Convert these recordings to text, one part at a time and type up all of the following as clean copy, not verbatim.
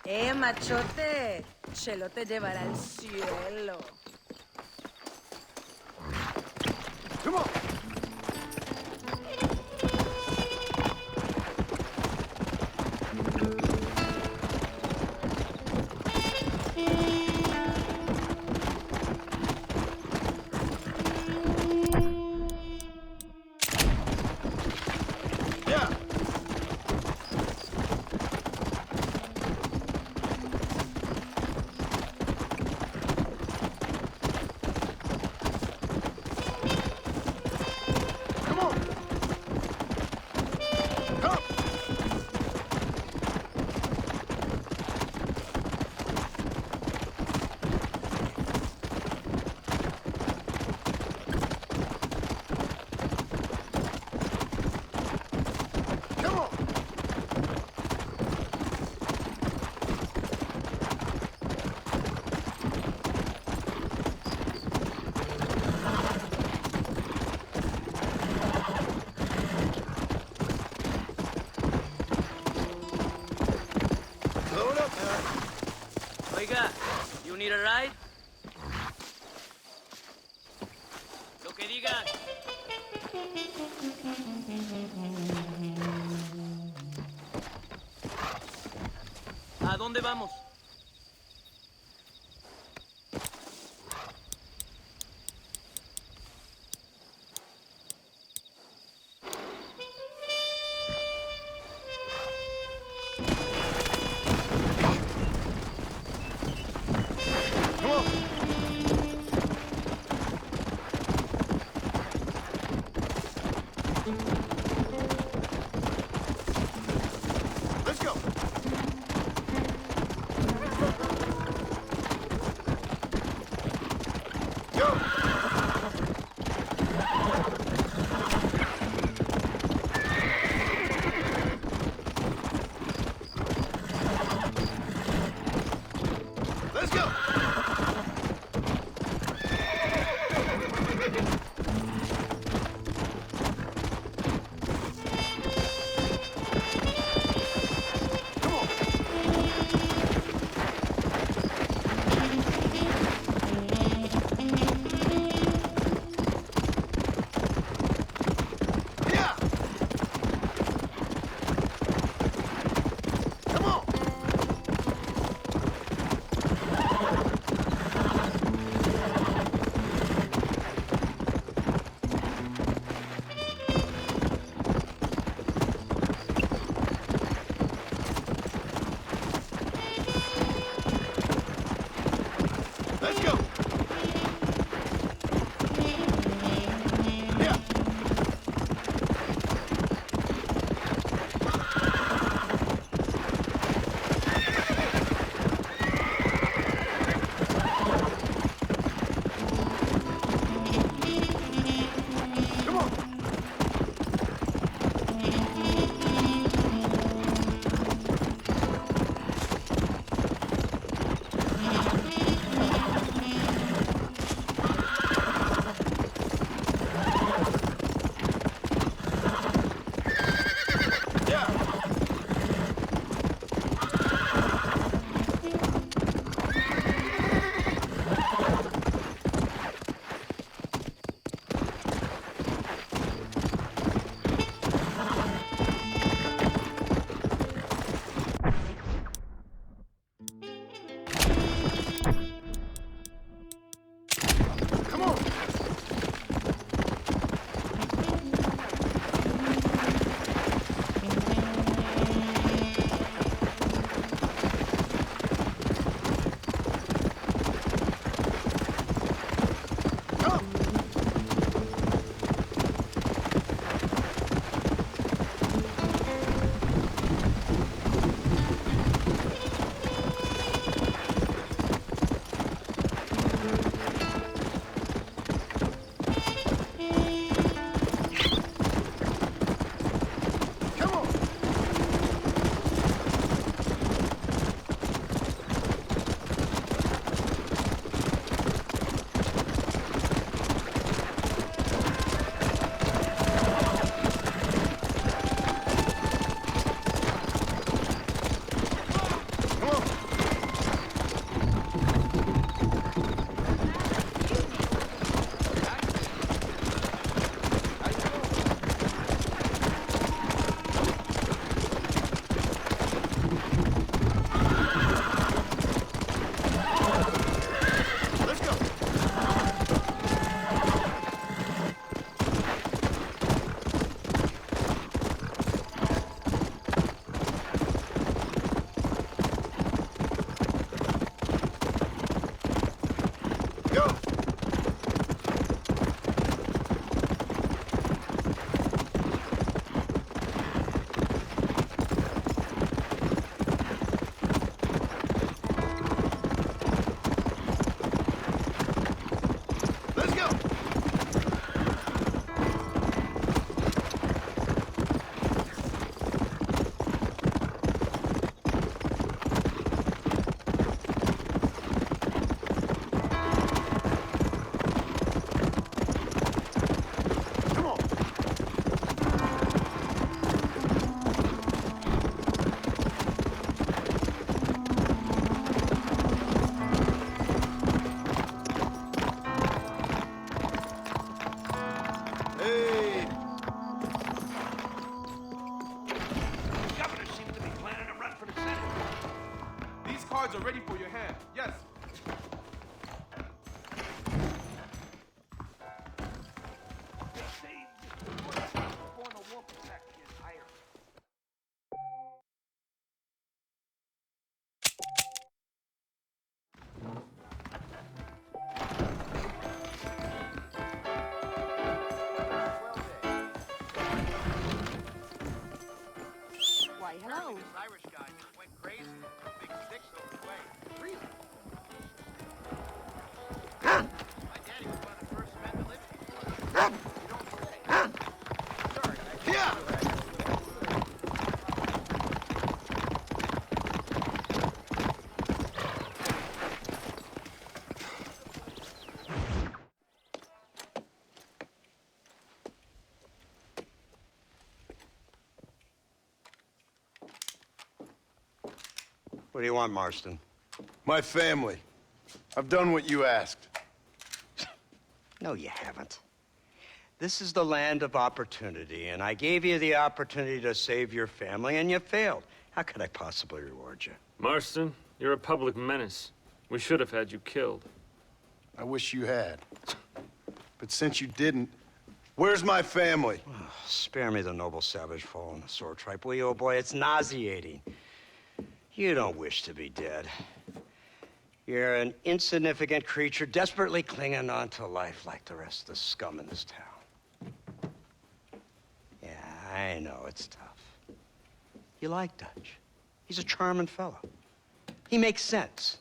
Machote, Chelo te llevará al cielo. Come on. Oiga, you need a ride? Lo que digas. ¿A dónde vamos? Let's go. Go. Let's go. Come on. What do you want, Marston? My family. I've done what you asked. No, you haven't. This is the land of opportunity, and I gave you the opportunity to save your family, and you failed. How could I possibly reward you? Marston, you're a public menace. We should have had you killed. I wish you had. But since you didn't, where's my family? Oh, spare me the noble savage fall on the sword tripe, will you, old boy? It's nauseating. You don't wish to be dead. You're an insignificant creature desperately clinging on to life like the rest of the scum in this town. Yeah, I know it's tough. You like Dutch. He's a charming fellow. He makes sense.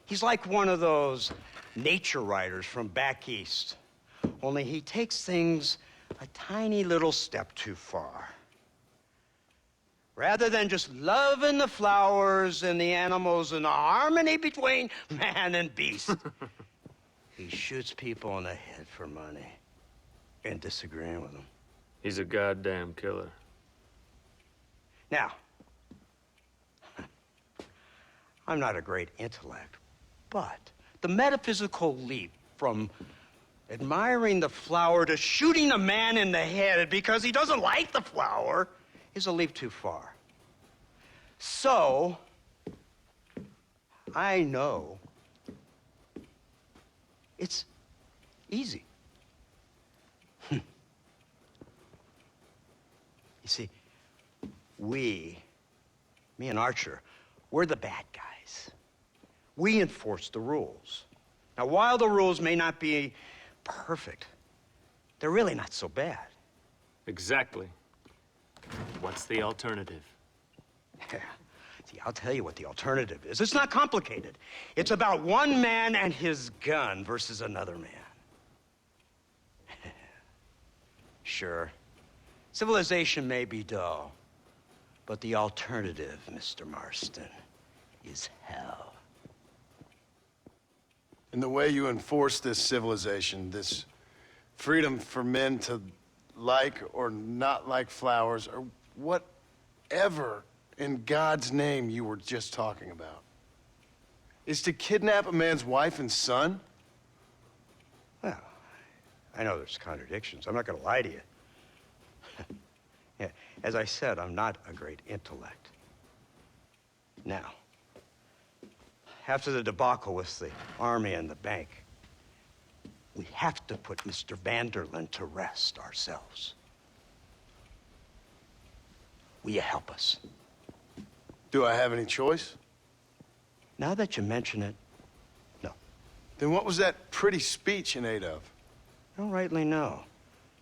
He's like one of those nature writers from back east. Only he takes things a tiny little step too far. Rather than just loving the flowers and the animals and the harmony between man and beast, he shoots people in the head for money and disagreeing with them. He's a goddamn killer. Now, I'm not a great intellect, but the metaphysical leap from admiring the flower to shooting a man in the head because he doesn't like the flower is a leap too far. So, I know it's easy. You see, me and Archer, we're the bad guys. We enforce the rules. Now, while the rules may not be perfect, they're really not so bad. Exactly. What's the alternative? Yeah. See, I'll tell you what the alternative is. It's not complicated. It's about one man and his gun versus another man. Sure, civilization may be dull, but the alternative, Mr. Marston, is hell. And the way you enforce this civilization, this freedom for men to like or not like flowers, or whatever in God's name you were just talking about, is to kidnap a man's wife and son? Well, I know there's contradictions. I'm not going to lie to you. Yeah, as I said, I'm not a great intellect. Now, after the debacle with the army and the bank, we have to put Mr. Van Der Linde to rest ourselves. Will you help us? Do I have any choice? Now that you mention it, no. Then what was that pretty speech in aid of? I don't rightly know,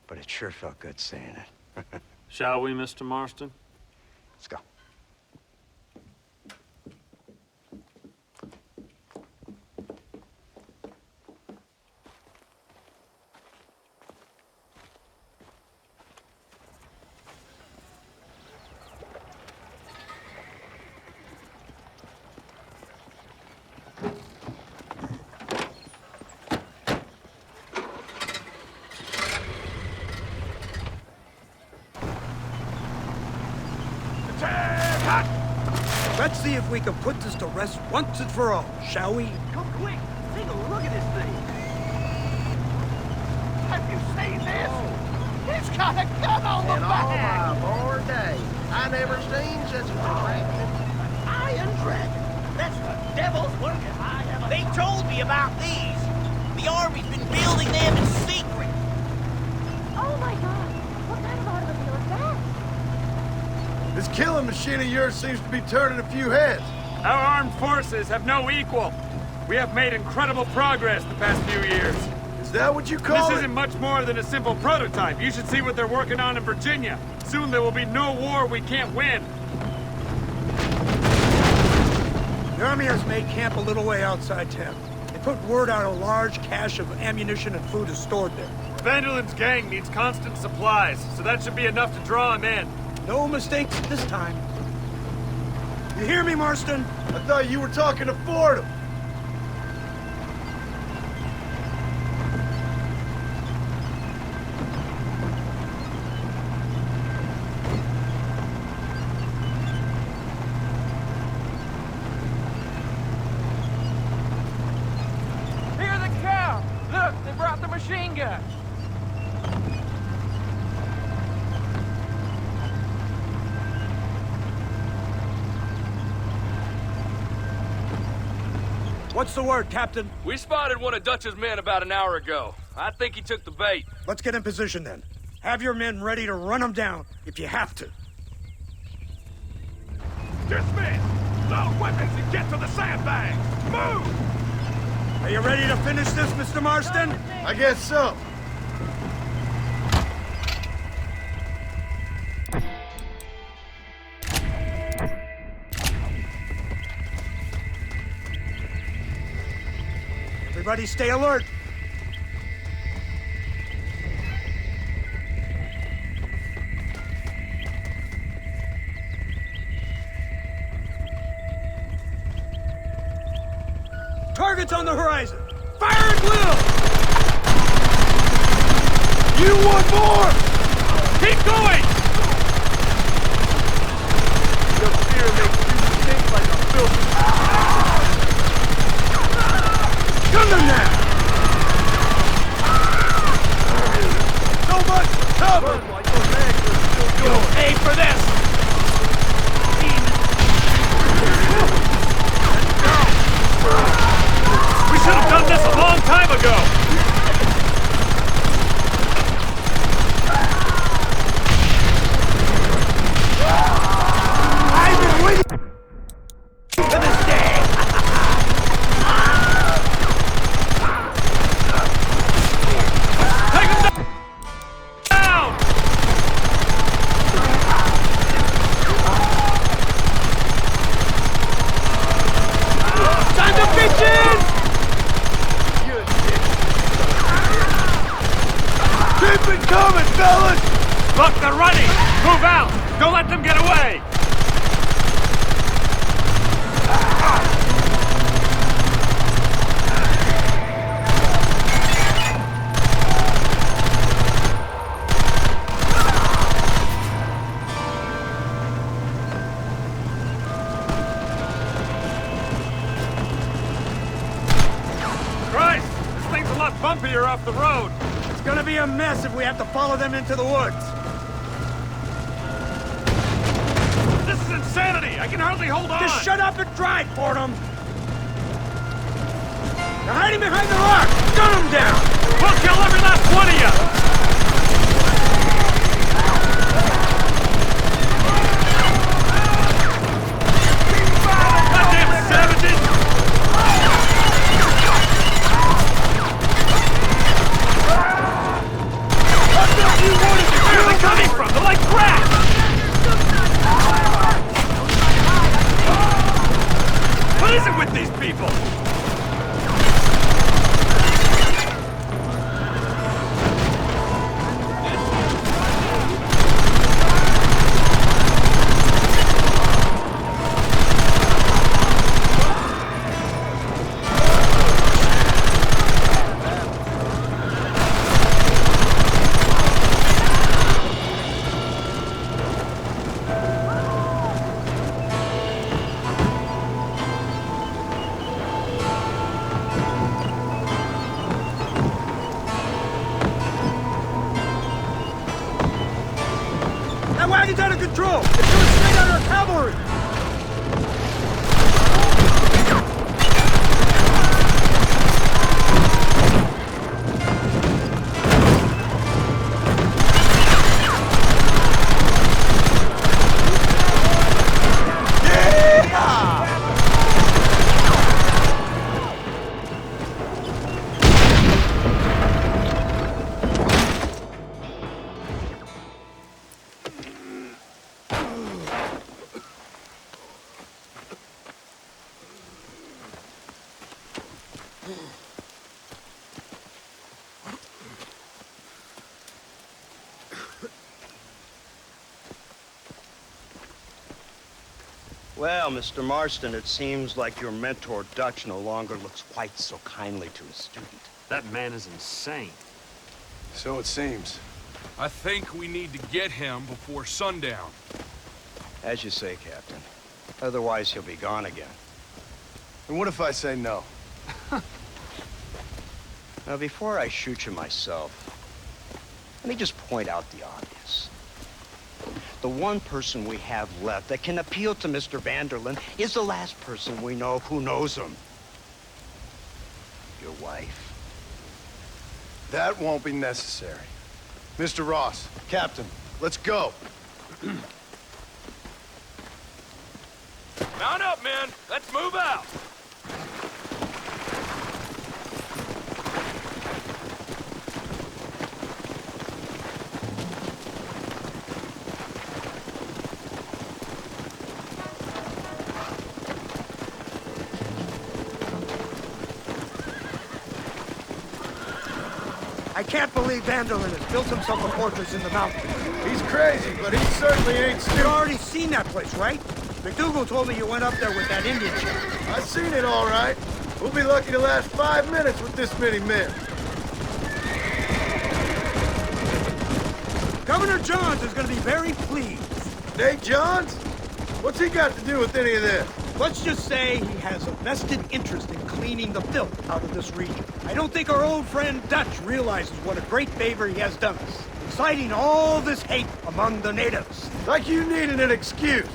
but it sure felt good saying it. Shall we, Mr. Marston? Let's go. Let's see if we can put this to rest once and for all, shall we? Come quick! Take a look at this thing! Have you seen this? He's got a gun on the back! All my born day, I never seen such a dragon. Iron Dragon! That's the devil's work if I ever... They told me about these. The army's been building them in secret. Oh my god! What kind of automobile is that? This killing machine of yours seems to be turning a few heads. Our armed forces have no equal. We have made incredible progress the past few years. Is that what you call This it? isn't much more than a simple prototype. You should see what they're working on in Virginia. Soon there will be no war we can't win. The army has made camp a little way outside town. They put word out a large cache of ammunition and food is stored there. Van Der Linde's gang needs constant supplies, so that should be enough to draw him in. No mistakes this time. You hear me, Marston? I thought you were talking to Fordham. Drop the machine gun! What's the word, Captain? We spotted one of Dutch's men about an hour ago. I think he took the bait. Let's get in position then. Have your men ready to run them down if you have to. Dismiss! Load weapons and get to the sandbags! Move! Are you ready to finish this, Mr. Marston? I guess so. Everybody stay alert. Targets on the horizon! Fire at will! You want more? Keep going! Your fear makes you stink like a filthy... Gun them now! So much cover! Like your legs are still You'll pay for this! We should have done this a long time ago! I've been waiting for this day! Take him down! Time to pitch in! Keep it coming, fellas! Look, they're running! Move out! Don't let them get away! Christ! This thing's a lot bumpier off the road! It's gonna be a mess if we have to follow them into the woods. This is insanity! I can hardly hold on! Just shut up and drive, Fordham! They're hiding behind the rock! Gun them down! We'll kill every last one of you! Goddamn savages! Where are they coming from? They're like crap! What is it with these people? That wagon's out of control! It's going straight at our cavalry! Well, Mr. Marston, it seems like your mentor Dutch no longer looks quite so kindly to his student. That man is insane. So it seems. I think we need to get him before sundown. As you say, Captain. Otherwise, he'll be gone again. And what if I say no? Now, before I shoot you myself, let me just point out the obvious. The one person we have left that can appeal to Mr. Van Der Linde is the last person we know who knows him. Your wife. That won't be necessary. Mr. Ross, Captain, let's go. Mount up, men. Let's move out. I can't believe Van Der Linde has built himself a fortress in the mountains. He's crazy, but he certainly ain't You've stupid. already seen that place, right? MacDougal told me you went up there with that Indian chief. I've seen it all right. We'll be lucky to last 5 minutes with this many men. Governor Johns is going to be very pleased. Nate Johns? What's he got to do with any of this? Let's just say he has a vested interest in cleaning the filth out of this region. I don't think our old friend Dutch realizes what a great favor he has done us, inciting all this hate among the natives. Like you needed an excuse.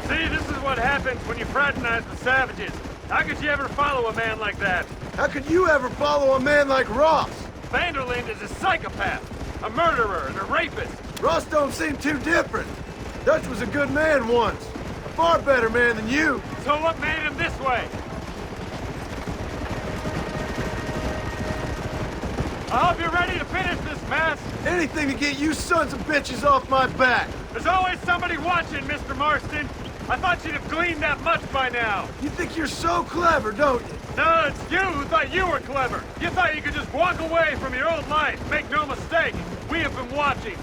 See, this is what happens when you fraternize the savages. How could you ever follow a man like that? How could you ever follow a man like Ross? Van Der Linde is a psychopath, a murderer, and a rapist. Ross don't seem too different. Dutch was a good man once. A far better man than you. So what made him this way? I hope you're ready to finish this mess. Anything to get you sons of bitches off my back. There's always somebody watching, Mr. Marston. I thought you'd have gleaned that much by now. You think you're so clever, don't you? No, it's you who thought you were clever. You thought you could just walk away from your old life. Make no mistake, we have been watching.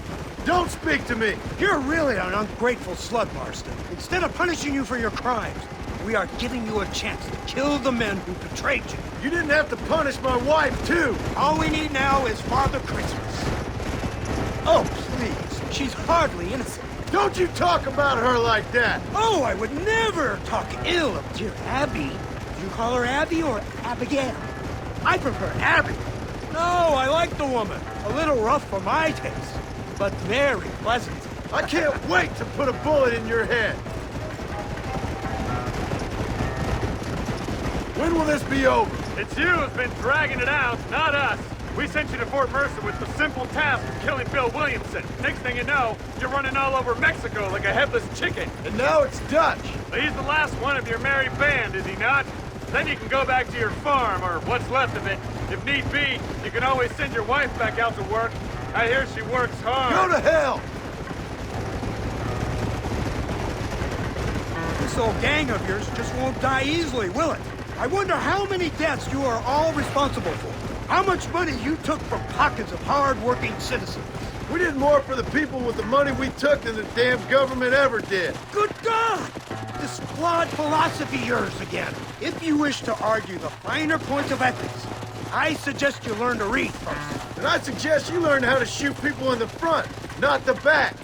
Don't speak to me. You're really an ungrateful slug, Marston. Instead of punishing you for your crimes, we are giving you a chance to kill the men who betrayed you. You didn't have to punish my wife, too. All we need now is Father Christmas. Oh, please. She's hardly innocent. Don't you talk about her like that. Oh, I would never talk ill of dear Abby. Do you call her Abby or Abigail? I prefer Abby. No, I like the woman. A little rough for my taste, but very pleasant. I can't wait to put a bullet in your head. When will this be over? It's you who's been dragging it out, not us. We sent you to Fort Mercer with the simple task of killing Bill Williamson. Next thing you know, you're running all over Mexico like a headless chicken. And now it's Dutch. He's the last one of your merry band, is he not? Then you can go back to your farm, or what's left of it. If need be, you can always send your wife back out to work. I hear she works hard. Go to hell! This old gang of yours just won't die easily, will it? I wonder how many deaths you are all responsible for. How much money you took from pockets of hard-working citizens. We did more for the people with the money we took than the damn government ever did. Good God! This flawed philosophy yours again. If you wish to argue the finer points of ethics, I suggest you learn to read first. And I suggest you learn how to shoot people in the front, not the back.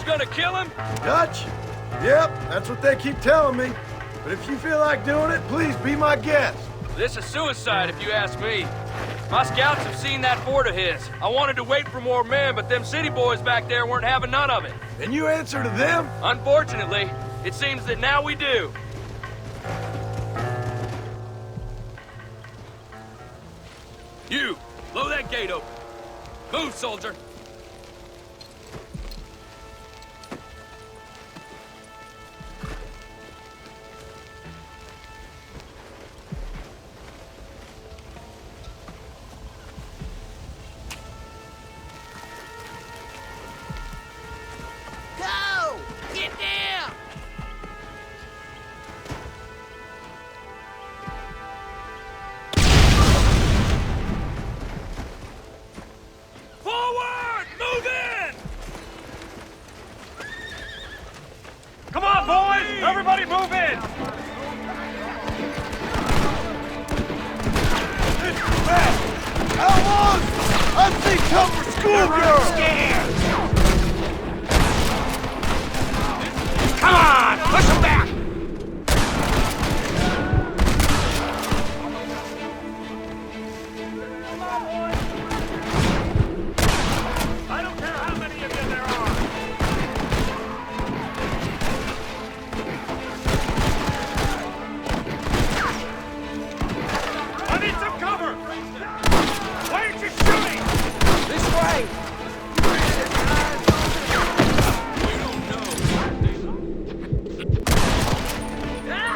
gonna kill him? Dutch? Yep, that's what they keep telling me. But if you feel like doing it, please be my guest. This is suicide, if you ask me. My scouts have seen that fort of his. I wanted to wait for more men, but them city boys back there weren't having none of it. And you answer to them? Unfortunately, it seems that now we do. You, blow that gate open. Move, soldier. Go! Get down! Forward! Move in! Come on, boys! Everybody move in! Outlaws! I've seen tougher schoolgirls! Scared! Come on! Push him back! I don't care how many of you there are! I need some cover! Why aren't you shooting? This way!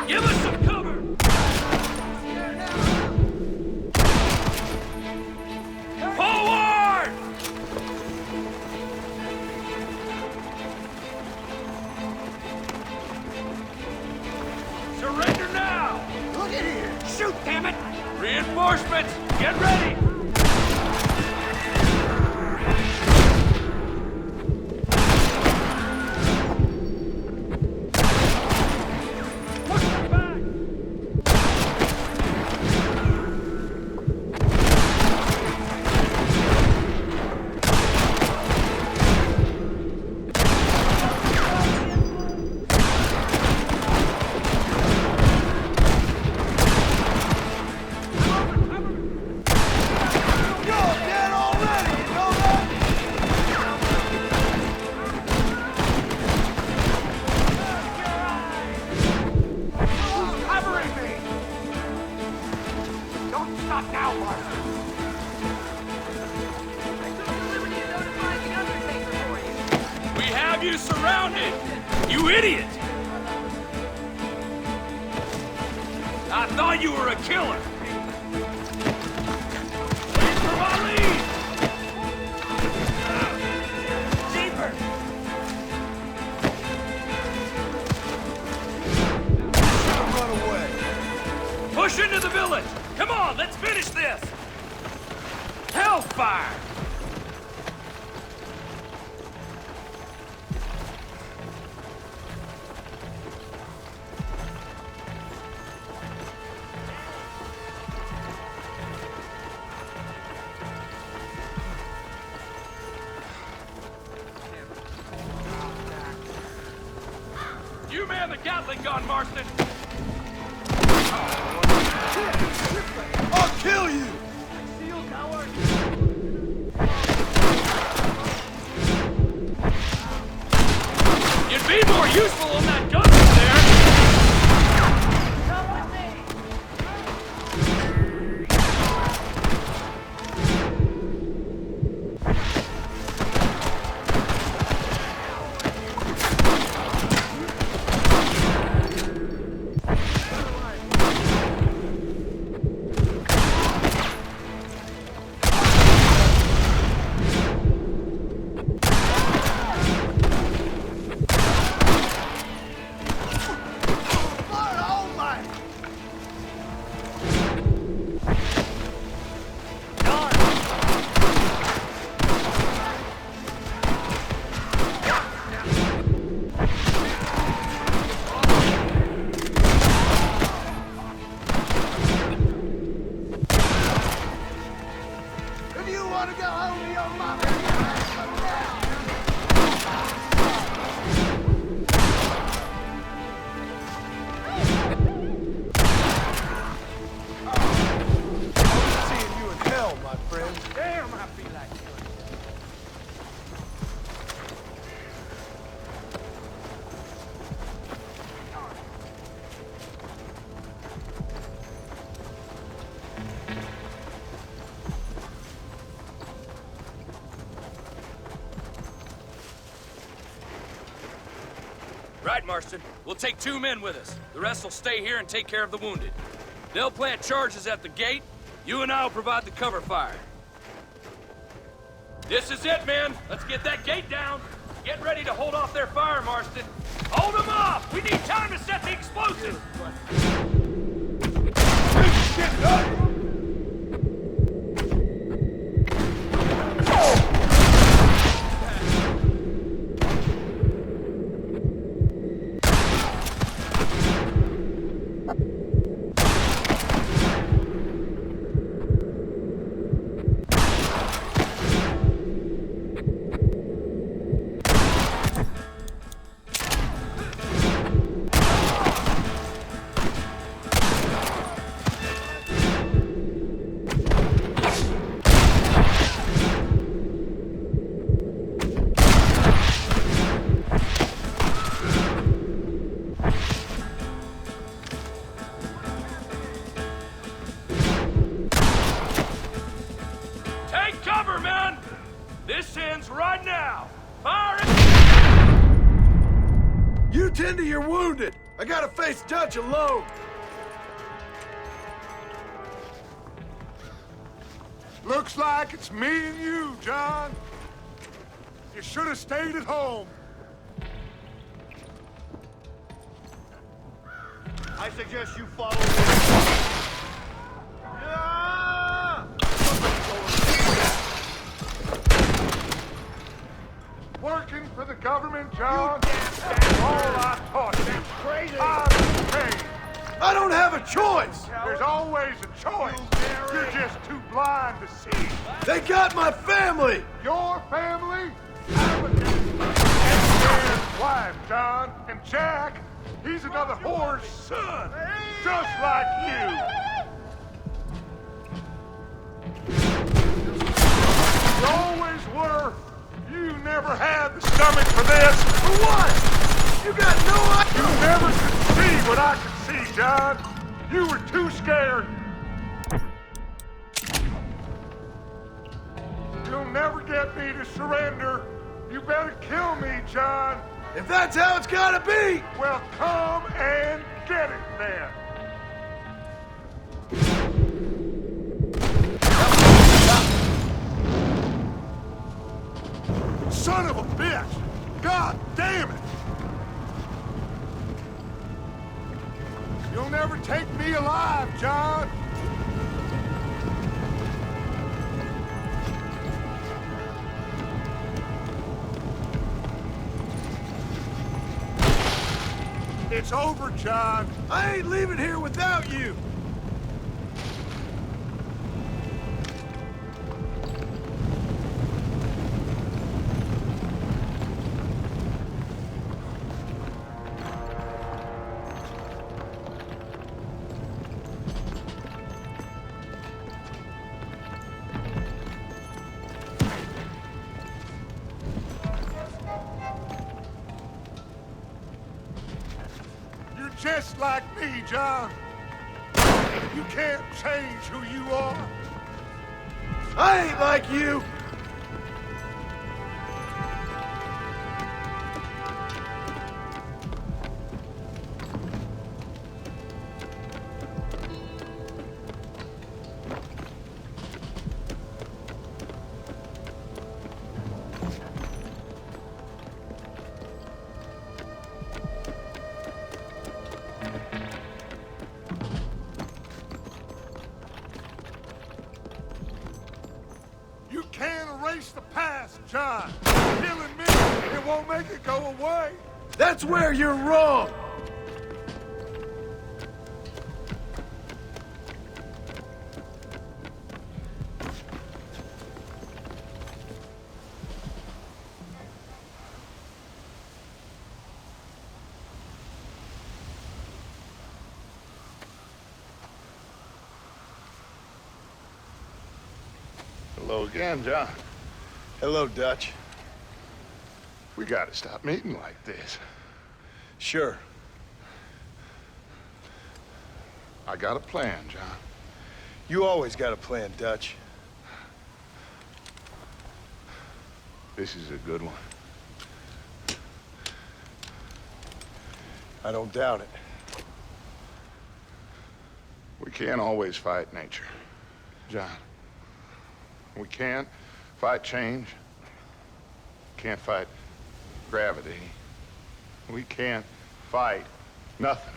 Give us some cover! Forward! Surrender now! Look at here! Shoot, damn it! Reinforcements, get ready! Push them back! You're dead already, you know that? Who's covering me? Don't stop now, Marston. We have you surrounded! You idiot! I thought you were a killer! Wait for my lead! Deeper! Run away. Push into the village! Come on, let's finish this! Hellfire! You man the Gatling gun, Marston! I'll kill you! You'd be more useful on that gun up there! Right, Marston. We'll take 2 men with us. The rest will stay here and take care of the wounded. They'll plant charges at the gate. You and I will provide the cover fire. This is it, men. Let's get that gate down. Get ready to hold off their fire, Marston. Hold them off! We need time to set the explosive! This ends right now! Fire it! You tend to your wounded! I gotta face Dutch alone! Looks like it's me and you, John. You should have stayed at home. I suggest you follow me. Working for the government, John? All I taught you. That's crazy. I'm paid. I don't have a choice! There's always a choice. You're just too blind to see. They got my family! Your family? Abigail. And Dan's wife, John. And Jack, he's another whore's son. Just like you. You always were. You never had the stomach for this. For what? You got no idea! You never could see what I could see, John. You were too scared. You'll never get me to surrender. You better kill me, John. If that's how it's gotta be! Well, come and get it then. Son of a bitch! God damn it! You'll never take me alive, John! It's over, John. I ain't leaving here without you! Just like me, John. You can't change who you are. I ain't like you! The past, John. Killing me, it won't make it go away. That's where you're wrong! Hello again, John. Hello, Dutch. We gotta stop meeting like this. Sure. I got a plan, John. You always got a plan, Dutch. This is a good one. I don't doubt it. We can't always fight nature, John. We can't fight change. Can't fight gravity. We can't fight nothing.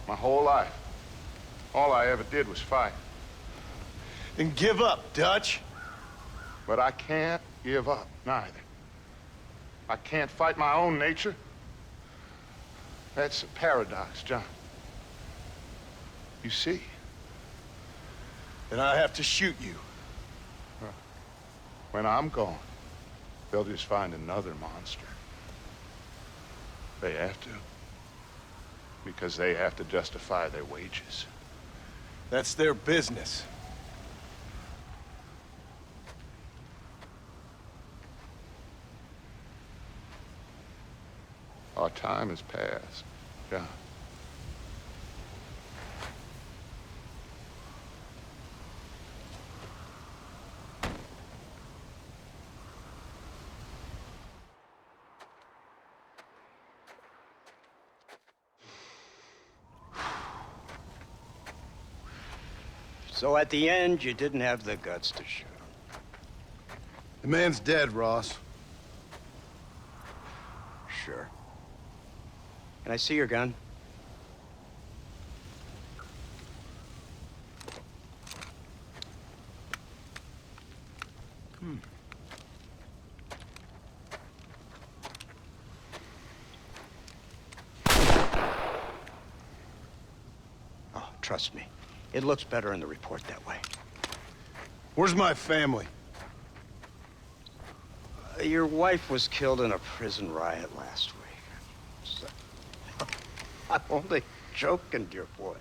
My whole life, all I ever did was fight. Then give up, Dutch. But I can't give up, neither. I can't fight my own nature. That's a paradox, John. You see? Then I have to shoot you. When I'm gone, they'll just find another monster. They have to. Because they have to justify their wages. That's their business. Our time has passed, John. So at the end, you didn't have the guts to shoot him. The man's dead, Ross. Sure. Can I see your gun? Oh, trust me. It looks better in the report that way. Where's my family? Your wife was killed in a prison riot last week. So, I'm only joking, dear boy.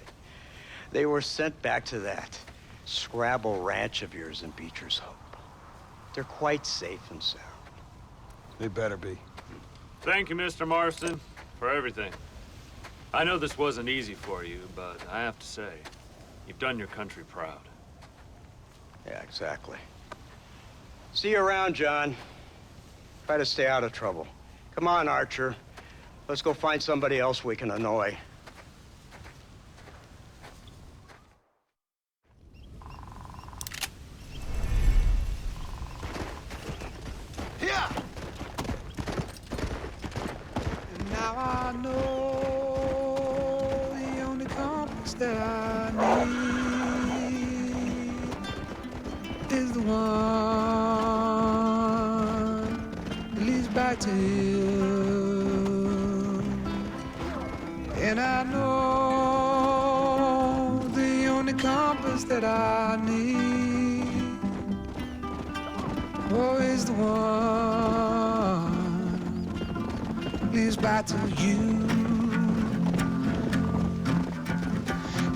They were sent back to that Scrabble ranch of yours in Beecher's Hope. They're quite safe and sound. They better be. Thank you, Mr. Marston, for everything. I know this wasn't easy for you, but I have to say, you've done your country proud. Yeah, exactly. See you around, John. Try to stay out of trouble. Come on, Archer. Let's go find somebody else we can annoy. Here! And now I know the only compass that I need is the one that leads back to you. And I know the only compass that I need, oh, is the one that leads back to you.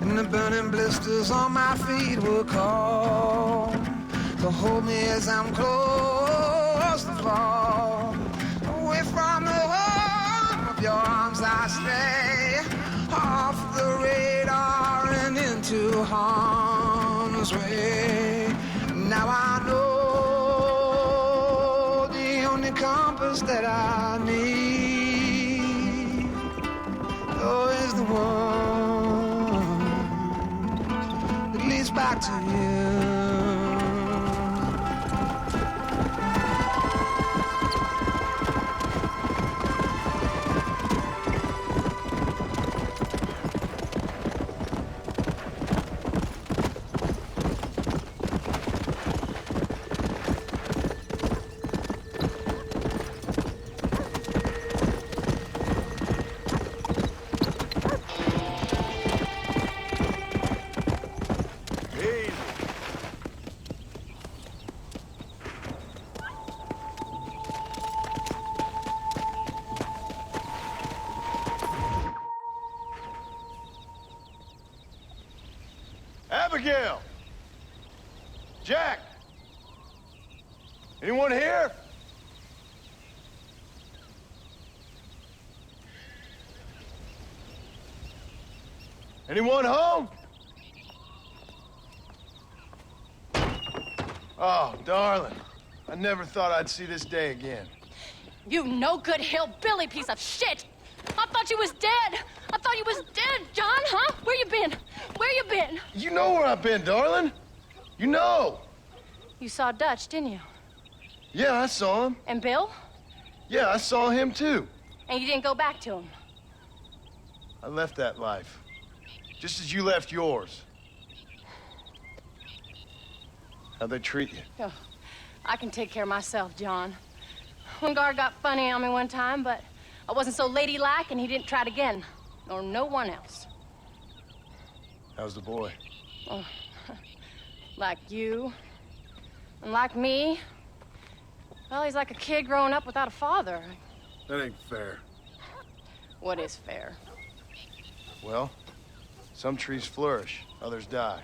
And the burning blisters on my feet will call to hold me as I'm close to fall. Away from the home of your arms I stay, off the radar and into harm's way. Now I know the only compass that I need, oh, is the one that leads back to you. Abigail! Jack! Anyone here? Anyone home? Oh, darling. I never thought I'd see this day again. You no-good hillbilly piece of shit! I thought you was dead. I thought you was dead, John, huh? Where you been? Where you been? You know where I've been, darling. You know. You saw Dutch, didn't you? Yeah, I saw him. And Bill? Yeah, I saw him too. And you didn't go back to him? I left that life. Just as you left yours. How'd they treat you? Oh, I can take care of myself, John. One guard got funny on me one time, but I wasn't so ladylike and he didn't try it again. Nor no one else. How's the boy? Oh, like you. And like me. Well, he's like a kid growing up without a father. That ain't fair. What is fair? Well, some trees flourish, others die.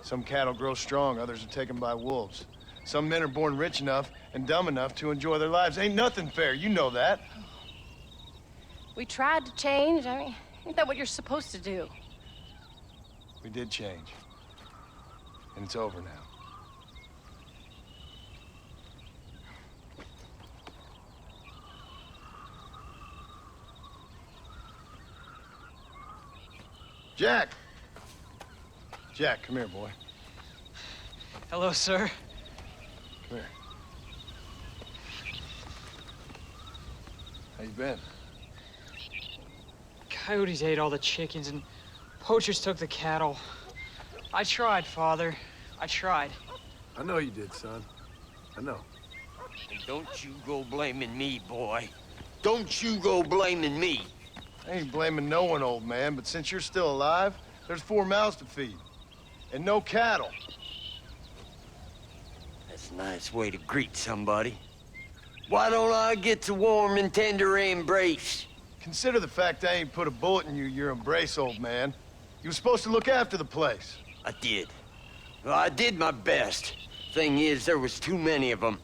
Some cattle grow strong, others are taken by wolves. Some men are born rich enough and dumb enough to enjoy their lives. Ain't nothing fair, you know that. We tried to change. I mean, ain't that what you're supposed to do? We did change. And it's over now. Jack! Jack, come here, boy. Hello, sir. Come here. How you been? Coyotes ate all the chickens and poachers took the cattle. I tried, Father. I tried. I know you did, son. I know. And don't you go blaming me, boy. Don't you go blaming me. I ain't blaming no one, old man, but since you're still alive, there's 4 mouths to feed. And no cattle. That's a nice way to greet somebody. Why don't I get the warm and tender embrace? Consider the fact I ain't put a bullet in your embrace, old man. You were supposed to look after the place. I did. Well, I did my best. Thing is, there was too many of them.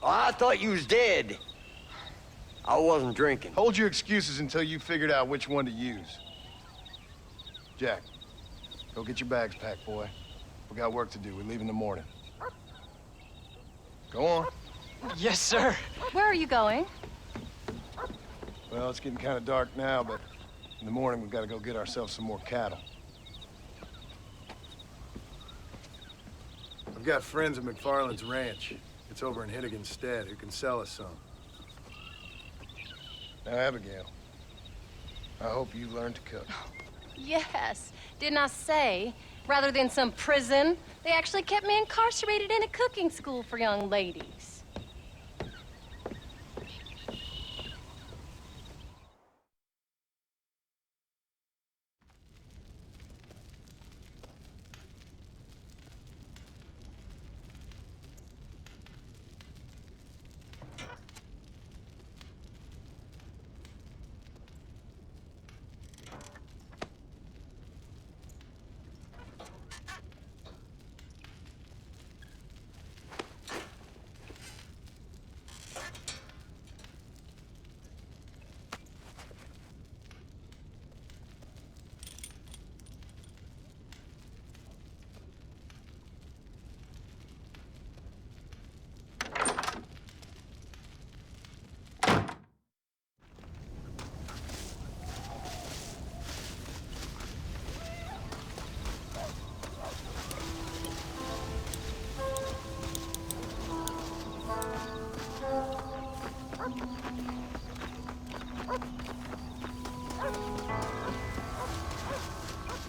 I thought you was dead. I wasn't drinking. Hold your excuses until you figured out which one to use. Jack, go get your bags packed, boy. We got work to do. We leave in the morning. Go on. Yes, sir. Where are you going? Well, it's getting kind of dark now, but in the morning we've got to go get ourselves some more cattle. I've got friends at McFarland's ranch. It's over in Hennigan's stead who can sell us some. Now, Abigail, I hope you learn to cook. Yes. Didn't I say, rather than some prison, they actually kept me incarcerated in a cooking school for young ladies.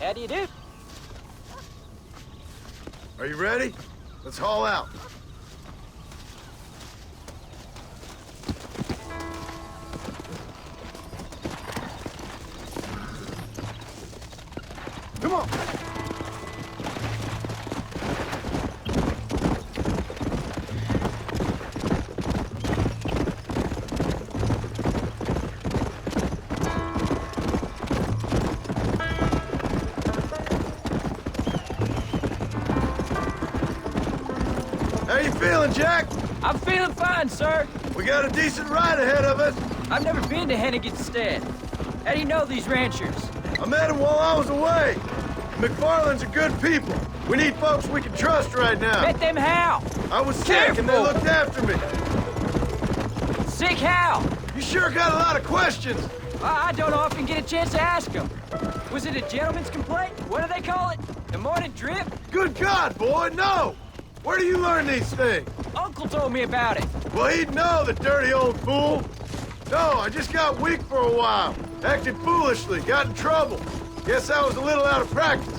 How do you do? Are you ready? Let's haul out. Come on. How you feeling, Jack? I'm feeling fine, sir. We got a decent ride ahead of us. I've never been to Hennigan's stead. How do you know these ranchers? I met them while I was away. McFarland's are good people. We need folks we can trust right now. Met them how? I was sick and they looked after me. Sick how? You sure got a lot of questions. I don't often get a chance to ask them. Was it a gentleman's complaint? What do they call it? The morning drip? Good God, boy, no! Where do you learn these things? Uncle told me about it. Well, he'd know, the dirty old fool. No, I just got weak for a while. Acted foolishly, got in trouble. Guess I was a little out of practice.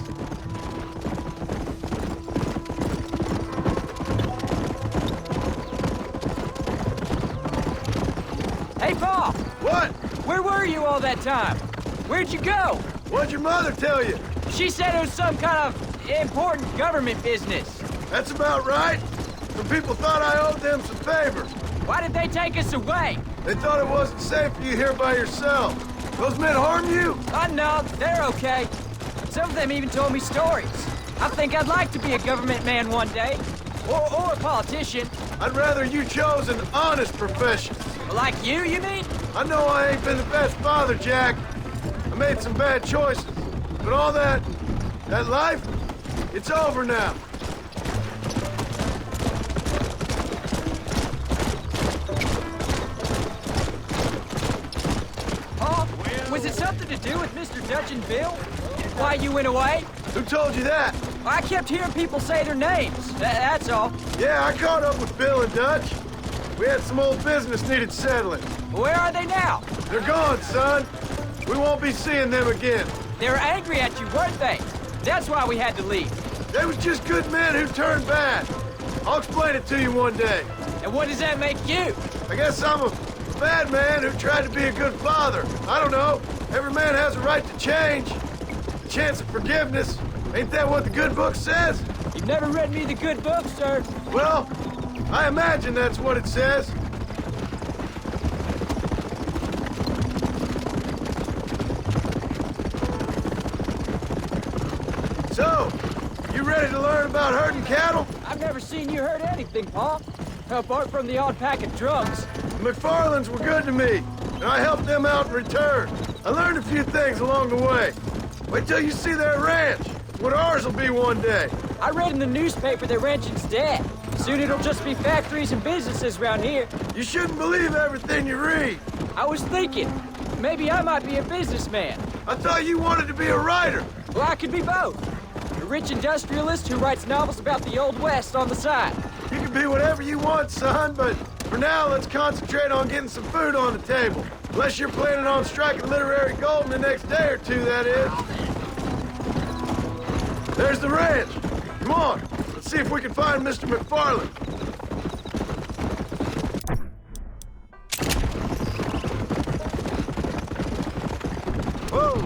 Hey, Paul! What? Where were you all that time? Where'd you go? What'd your mother tell you? She said it was some kind of important government business. That's about right. Some people thought I owed them some favors. Why did they take us away? They thought it wasn't safe for you here by yourself. Those men harm you? No, they're okay. Some of them even told me stories. I think I'd like to be a government man one day. Or a politician. I'd rather you chose an honest profession. Like you mean? I know I ain't been the best father, Jack. I made some bad choices. But all that life, it's over now. Paul, was it something to do with Mr. Dutch and Bill? Why you went away? Who told you that? I kept hearing people say their names. That's all. Yeah, I caught up with Bill and Dutch. We had some old business needed settling. Where are they now? They're gone, son. We won't be seeing them again. They were angry at you, weren't they? That's why we had to leave. They was just good men who turned bad. I'll explain it to you one day. And what does that make you? I guess I'm a bad man who tried to be a good father. I don't know. Every man has a right to change. A chance of forgiveness. Ain't that what the good book says? You've never read me the good book, sir. Well, I imagine that's what it says. So, you ready to learn about herding cattle? I've never seen you herd anything, Paul. Apart from the odd pack of drugs. The McFarlands were good to me, and I helped them out in return. I learned a few things along the way. Wait till you see their ranch. What ours will be one day. I read in the newspaper their ranching's dead. Soon it'll just be factories and businesses around here. You shouldn't believe everything you read. I was thinking, maybe I might be a businessman. I thought you wanted to be a writer. Well, I could be both. A rich industrialist who writes novels about the Old West on the side. You can be whatever you want, son, but for now, let's concentrate on getting some food on the table. Unless you're planning on striking literary gold in the next day or two, that is. There's the ranch. Come on, let's see if we can find Mr. McFarland. Whoa!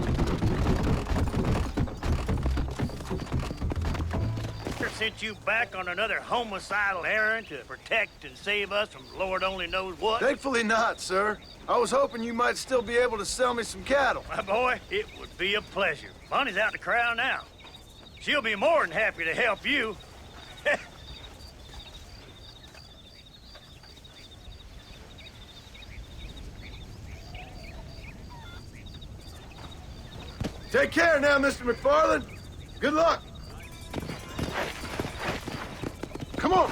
Sent you back on another homicidal errand to protect and save us from Lord only knows what? Thankfully not, sir. I was hoping you might still be able to sell me some cattle. My boy, it would be a pleasure. Bonnie's out in the crowd now. She'll be more than happy to help you. Take care now, Mr. McFarland. Good luck. Come on.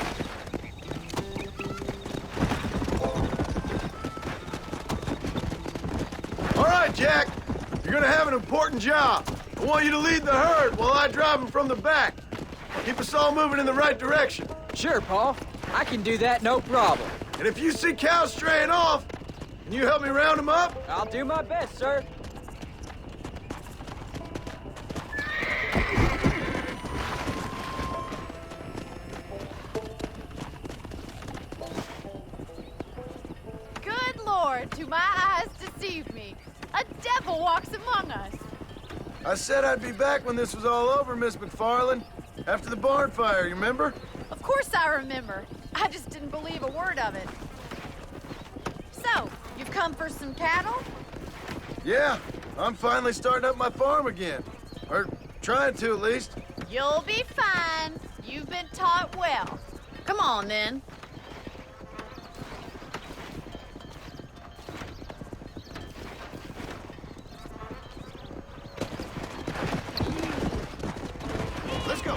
All right, Jack. You're gonna have an important job. I want you to lead the herd while I drive them from the back. Keep us all moving in the right direction. Sure, Paul. I can do that, no problem. And if you see cows straying off, can you help me round them up? I'll do my best, sir. Good Lord, do my eyes deceive me? A devil walks among us. I said I'd be back when this was all over, Miss McFarland. After the barn fire, you remember? Of course I remember. I just didn't believe a word of it. So, you've come for some cattle? Yeah, I'm finally starting up my farm again. Or trying to, at least. You'll be fine. You've been taught well. Come on, then. Let's go.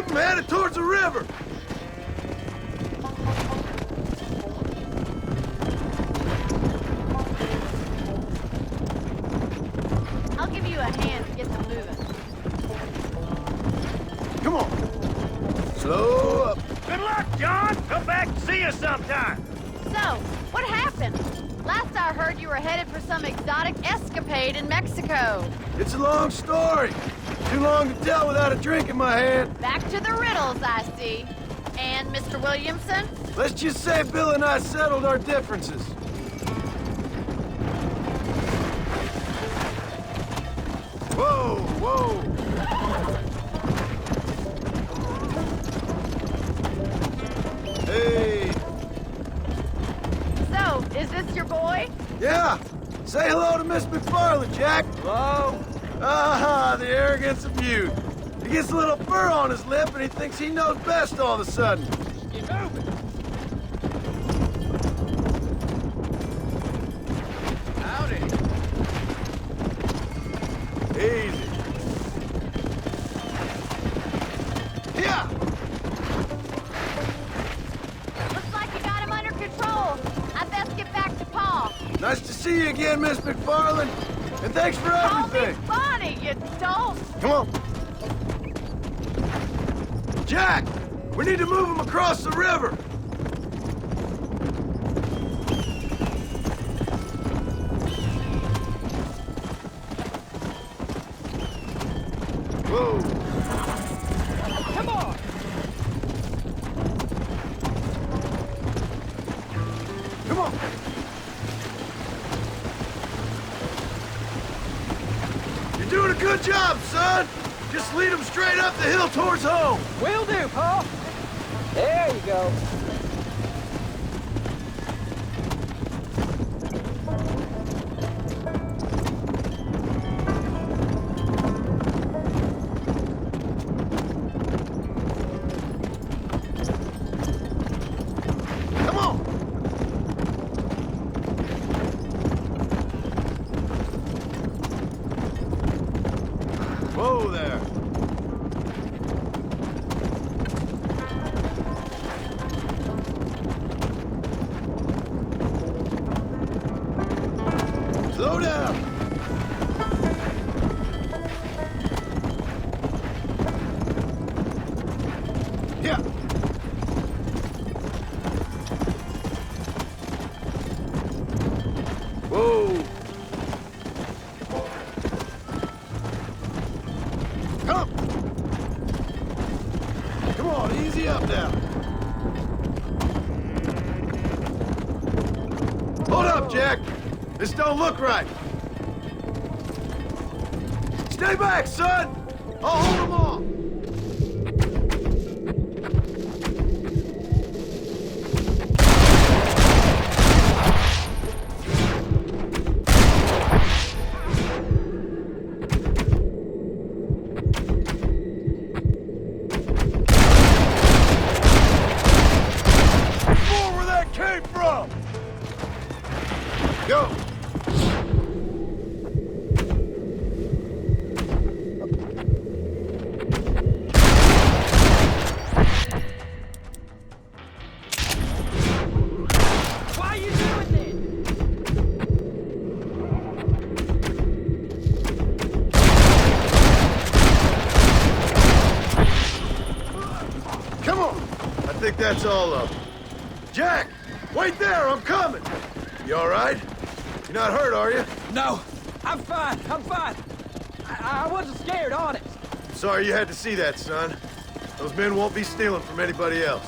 I'm headed towards the river. I'll give you a hand to get them moving. Come on. Slow up. Good luck, John. Come back and see us sometime. So, what happened? Last I heard, you were headed for some exotic escapade in Mexico. It's a long story. Too long to tell without a drink in my hand. Back to the riddles, I see. And Mr. Williamson? Let's just say Bill and I settled our differences. Whoa, whoa. Hey. So, is this your boy? Yeah. Say hello to Miss McFarland, Jack. Hello. Ah, the arrogance of youth. He gets a little fur on his lip and he thinks he knows best all of a sudden. Get moving. Howdy. Easy. Yeah. Looks like you got him under control. I best get back to Pa. Nice to see you again, Miss McFarland. And thanks for everything. Call me Bonnie, you dolt. Come on. Jack, we need to move him across the river. Whoa. Come on. Come on. You're doing a good job, son. Just lead him straight up the hill towards home. Will do, Pa. There you go. Come on. Whoa there. Slow down. Yeah. Whoa. Come. Come on, easy up now. Hold up, Jack. This don't look right. Stay back, son. I'll hold them off. More where that came from. Go. Why you doing this? Come on. I think that's all of them. Jack, wait there. I'm coming. You all right? You're not hurt, are you? No, I'm fine. I'm fine. I wasn't scared, honest. Sorry you had to see that, son. Those men won't be stealing from anybody else.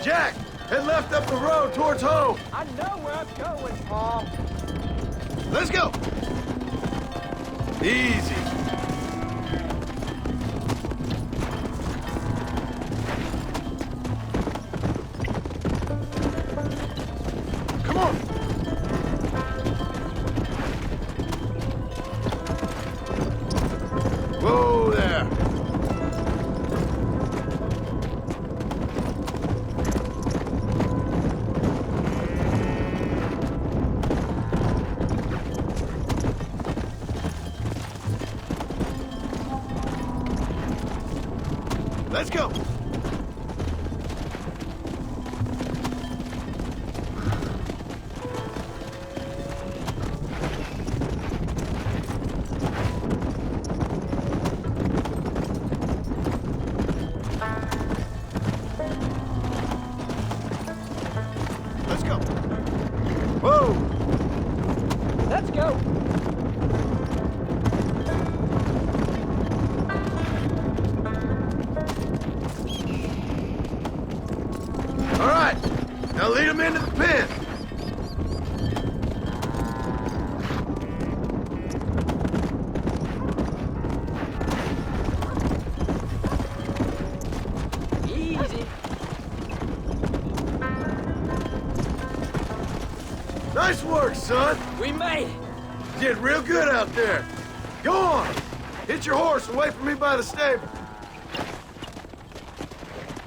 Jack, head left up the road towards home. I know where I'm going, Pa. Let's go. Easy. Come on. Whoa there. Let's go! Let's go! Whoa! Let's go! All right, now lead them into the pen. Easy. Nice work, son. We made it. Did real good out there. Go on. Hit your horse and wait for me by the stable.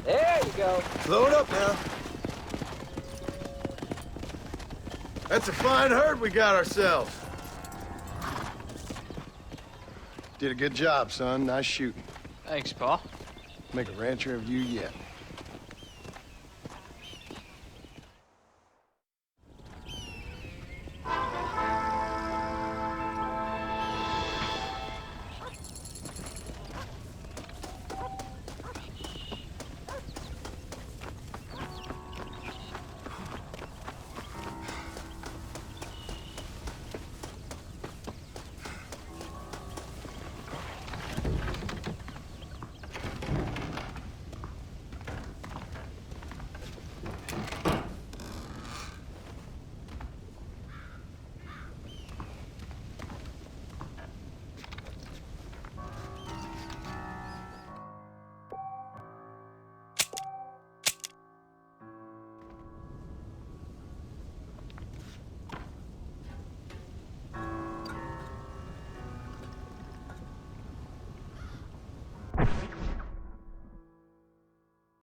There you go. Slow it up now. That's a fine herd we got ourselves. Did a good job, son. Nice shooting. Thanks, Pa. Make a rancher of you yet.